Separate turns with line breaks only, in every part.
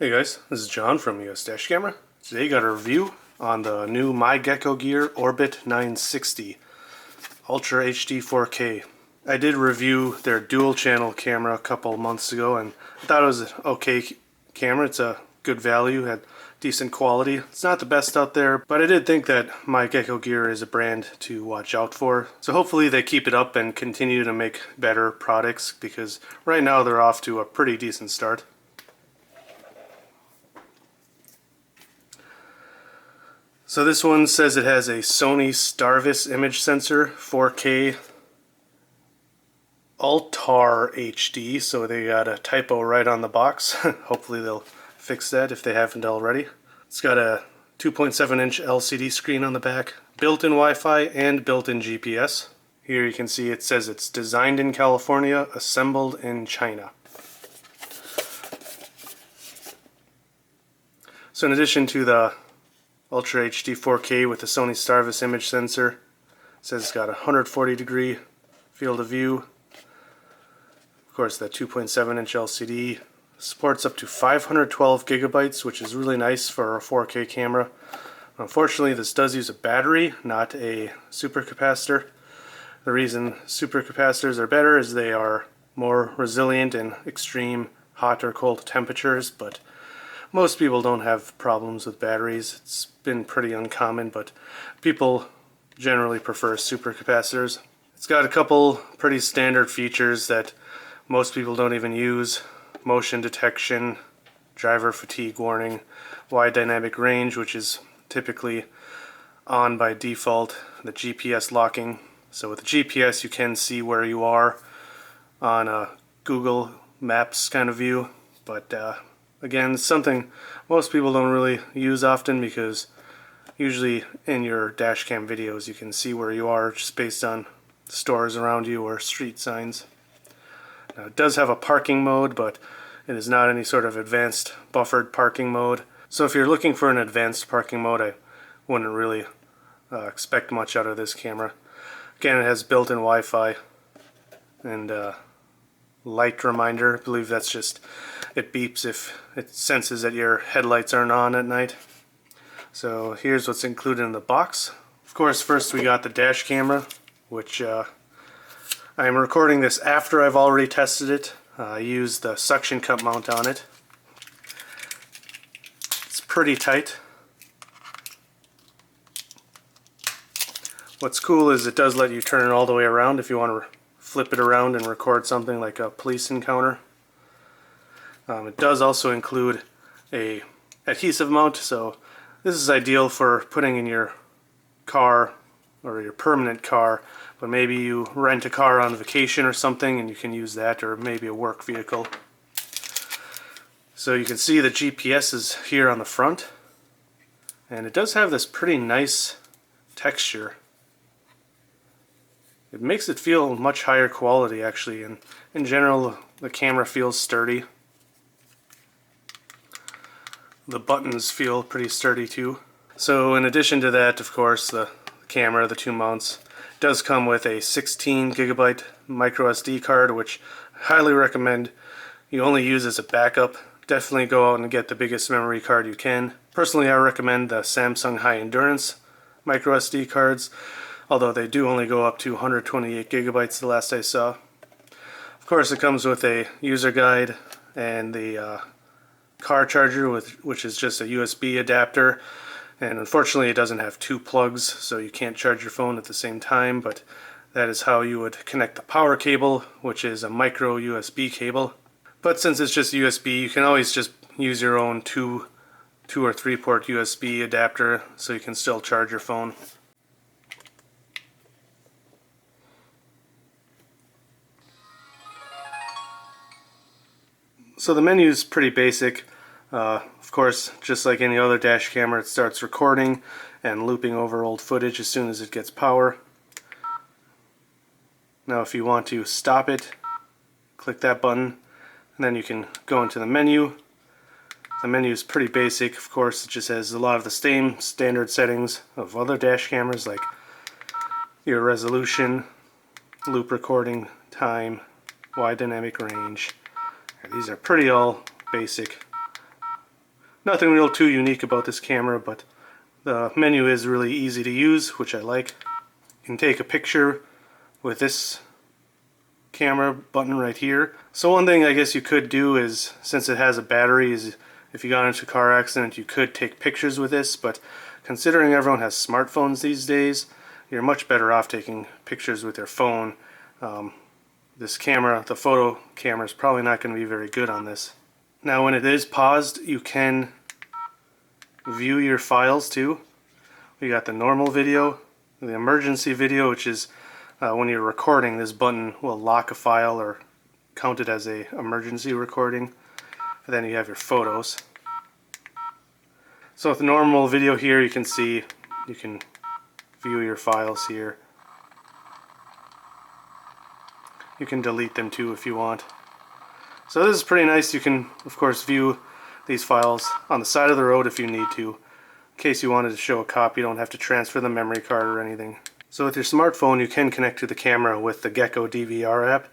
Hey guys, this is John from UHD Dash Camera. Today got a review on the new myGEKOgear Orbit 960 Ultra HD 4K. I did review their dual channel camera a couple months ago and I thought it was an okay camera. It's a good value, had decent quality. It's not the best out there, but I did think that myGEKOgear is a brand to watch out for. So hopefully they keep it up and continue to make better products, because right now they're off to a pretty decent start. So this one says it has a Sony Starvis image sensor, 4K Ultra HD, so they got a typo right on the box. Hopefully they'll fix that if they haven't already. It's got a 2.7-inch LCD screen on the back, built-in Wi-Fi and built-in GPS. Here you can see it says it's designed in California, assembled in China. So in addition to the Ultra HD 4K with the Sony Starvis image sensor, it says it's got a 140-degree field of view. Of course, that 2.7-inch LCD supports up to 512 gigabytes, which is really nice for a 4K camera. Unfortunately, this does use a battery, not a supercapacitor. The reason supercapacitors are better is they are more resilient in extreme hot or cold temperatures, but most people don't have problems with batteries. It's been pretty uncommon, but people generally prefer supercapacitors. It's got a couple pretty standard features that most people don't even use: motion detection, driver fatigue warning, wide dynamic range, which is typically on by default, the GPS locking. So with the GPS you can see where you are on a Google Maps kind of view, but again, it's something most people don't really use often, because usually in your dash cam videos you can see where you are just based on stores around you or street signs. Now, it does have a parking mode, but it is not any sort of advanced buffered parking mode. So if you're looking for an advanced parking mode, I wouldn't really expect much out of this camera. Again, it has built-in Wi-Fi and light reminder. I believe that's just, it beeps if it senses that your headlights aren't on at night. So here's what's included in the box. Of course, first we got the dash camera, which I am recording this after I've already tested it. I used the suction cup mount on it. It's pretty tight. What's cool is it does let you turn it all the way around if you want to flip it around and record something like a police encounter. It does also include a adhesive mount, so this is ideal for putting in your car or your permanent car, but maybe you rent a car on vacation or something and you can use that, or maybe a work vehicle. So you can see the GPS is here on the front, and it does have this pretty nice texture. It makes it feel much higher quality actually, and in general the camera feels sturdy. The buttons feel pretty sturdy too. So in addition to that, of course, the camera, the two mounts, does come with a 16 gigabyte micro SD card, which I highly recommend you only use as a backup. Definitely go out and get the biggest memory card you can. Personally, I recommend the Samsung High Endurance micro SD cards, although they do only go up to 128 gigabytes the last I saw. Of course, it comes with a user guide and the car charger, which is just a USB adapter, and unfortunately it doesn't have two plugs, so you can't charge your phone at the same time, but that is how you would connect the power cable, which is a micro USB cable. But since it's just USB, you can always just use your own two or three port USB adapter, so you can still charge your phone. So the menu is pretty basic. Of course, just like any other dash camera, it starts recording and looping over old footage as soon as it gets power. Now if you want to stop it, click that button, and then you can go into the menu. The menu is pretty basic, of course. It just has a lot of the same standard settings of other dash cameras, like your resolution, loop recording time, wide dynamic range. These are pretty all basic. Nothing real too unique about this camera, but the menu is really easy to use, which I like. You can take a picture with this camera button right here. So one thing I guess you could do is, since it has a battery, is if you got into a car accident you could take pictures with this, but considering everyone has smartphones these days, you're much better off taking pictures with your phone. This camera, the photo camera, is probably not going to be very good on this. Now when it is paused, you can view your files too. We got the normal video, the emergency video, which is when you're recording, this button will lock a file or count it as a emergency recording. And then you have your photos. So with the normal video here, you can see, you can view your files here. You can delete them too if you want. So this is pretty nice. You can of course view these files on the side of the road if you need to. In case you wanted to show a copy, you don't have to transfer the memory card or anything. So with your smartphone you can connect to the camera with the Gecko DVR app.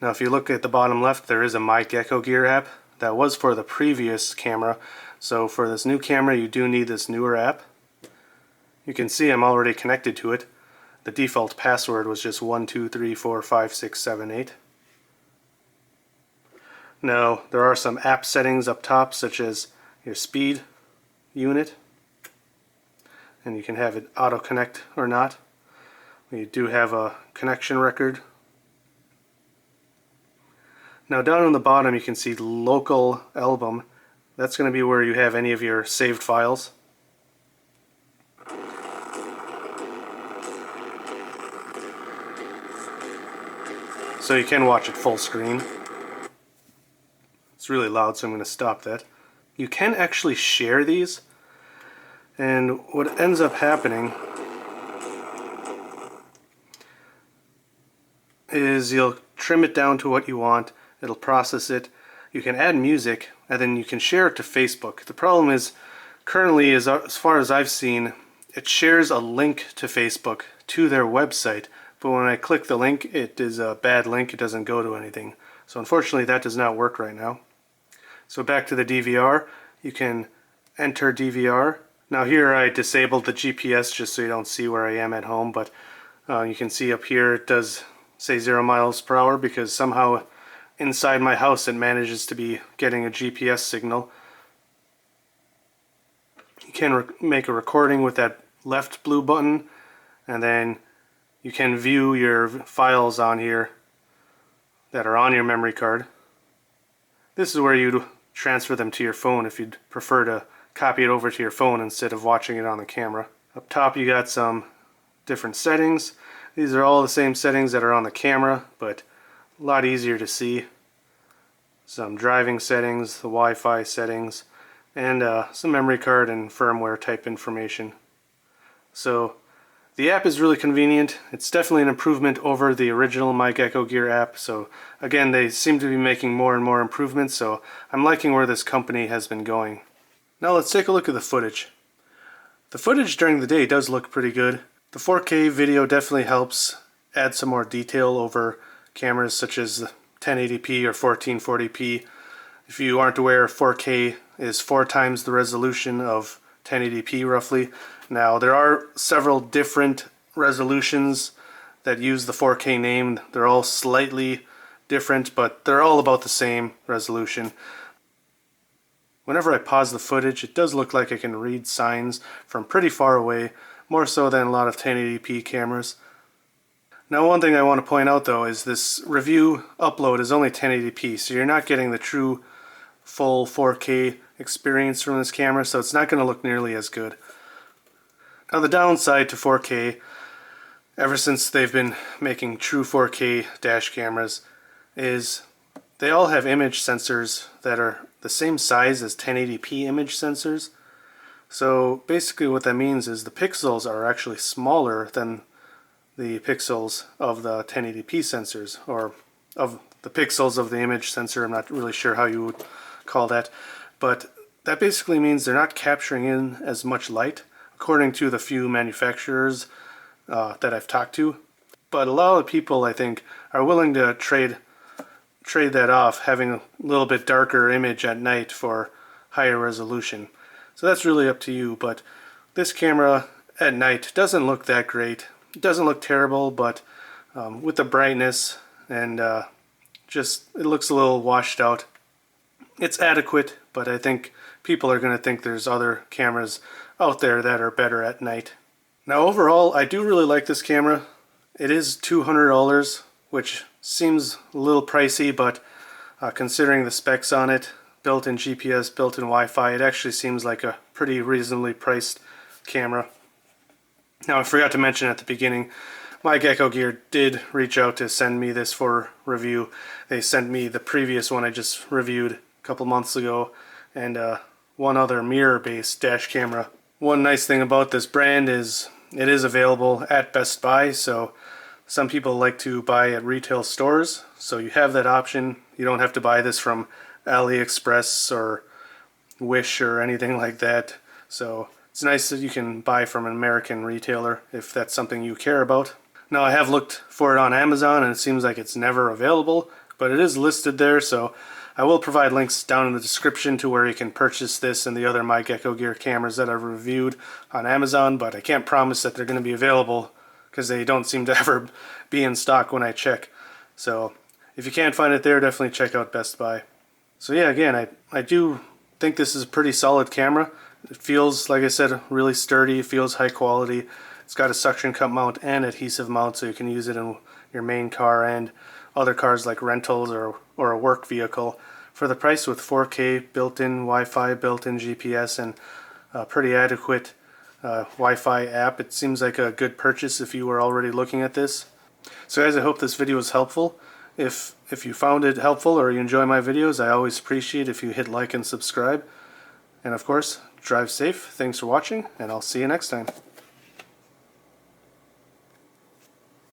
Now if you look at the bottom left, there is a myGEKOgear app. That was for the previous camera. So for this new camera you do need this newer app. You can see I'm already connected to it. The default password was just 12345678. Now there are some app settings up top, such as your speed unit, and you can have it auto connect or not. You do have a connection record. Now down on the bottom you can see local album. That's going to be where you have any of your saved files. So you can watch it full screen. It's really loud, so I'm going to stop that. You can actually share these, and what ends up happening is you'll trim it down to what you want, it'll process it, you can add music, and then you can share it to Facebook. The problem is, currently, as far as I've seen, it shares a link to Facebook to their website, but when I click the link, it is a bad link, it doesn't go to anything. So unfortunately that does not work right now. So back to the DVR, you can enter DVR. Now here I disabled the GPS just so you don't see where I am at home, but you can see up here it does say 0 miles per hour because somehow inside my house it manages to be getting a GPS signal. You can make a recording with that left blue button, and then you can view your files on here that are on your memory card. This is where you'd transfer them to your phone if you'd prefer to copy it over to your phone instead of watching it on the camera. Up top you got some different settings. These are all the same settings that are on the camera, but a lot easier to see. Some driving settings, the Wi-Fi settings, and some memory card and firmware type information. So the app is really convenient. It's definitely an improvement over the original myGEKOgear app. So again, they seem to be making more and more improvements, so I'm liking where this company has been going. Now let's take a look at the footage. The footage during the day does look pretty good. The 4K video definitely helps add some more detail over cameras such as 1080p or 1440p. If you aren't aware, 4K is 4 times the resolution of 1080p roughly. Now there are several different resolutions that use the 4K name. They're all slightly different, but they're all about the same resolution. Whenever I pause the footage, it does look like I can read signs from pretty far away, more so than a lot of 1080p cameras. Now one thing I want to point out though is this review upload is only 1080p, so you're not getting the true full 4K experience from this camera, so it's not going to look nearly as good. Now the downside to 4K, ever since they've been making true 4K dash cameras, is they all have image sensors that are the same size as 1080p image sensors. So basically what that means is the pixels are actually smaller than the pixels of the 1080p sensors, or of the pixels of the image sensor. I'm not really sure how you would call that, but that basically means they're not capturing in as much light, according to the few manufacturers that I've talked to. But a lot of people, I think, are willing to trade that off, having a little bit darker image at night for higher resolution. So that's really up to you, but this camera at night doesn't look that great. It doesn't look terrible, but with the brightness and just it looks a little washed out. It's adequate, but I think people are going to think there's other cameras out there that are better at night. Now overall, I do really like this camera. It is $200, which seems a little pricey, but considering the specs on it, built-in GPS, built-in Wi-Fi, it actually seems like a pretty reasonably priced camera. Now I forgot to mention at the beginning, myGEKOgear did reach out to send me this for review. They sent me the previous one I just reviewed a couple months ago, and one other mirror-based dash camera. One nice thing about this brand is it is available at Best Buy, so some people like to buy at retail stores, so you have that option. You don't have to buy this from AliExpress or Wish or anything like that. So it's nice that you can buy from an American retailer if that's something you care about. Now I have looked for it on Amazon and it seems like it's never available, but it is listed there, so I will provide links down in the description to where you can purchase this and the other myGEKOgear cameras that I've reviewed on Amazon, but I can't promise that they're going to be available because they don't seem to ever be in stock when I check. So if you can't find it there, definitely check out Best Buy. So yeah, again, I do think this is a pretty solid camera. It feels, like I said, really sturdy. It feels high quality. It's got a suction cup mount and adhesive mount, so you can use it in your main car and other cars like rentals or a work vehicle. For the price, with 4K, built-in Wi-Fi, built-in GPS, and a pretty adequate Wi-Fi app, it seems like a good purchase if you were already looking at this. So guys, I hope this video was helpful. If you found it helpful or you enjoy my videos, I always appreciate if you hit like and subscribe. And of course, drive safe. Thanks for watching, and I'll see you next time.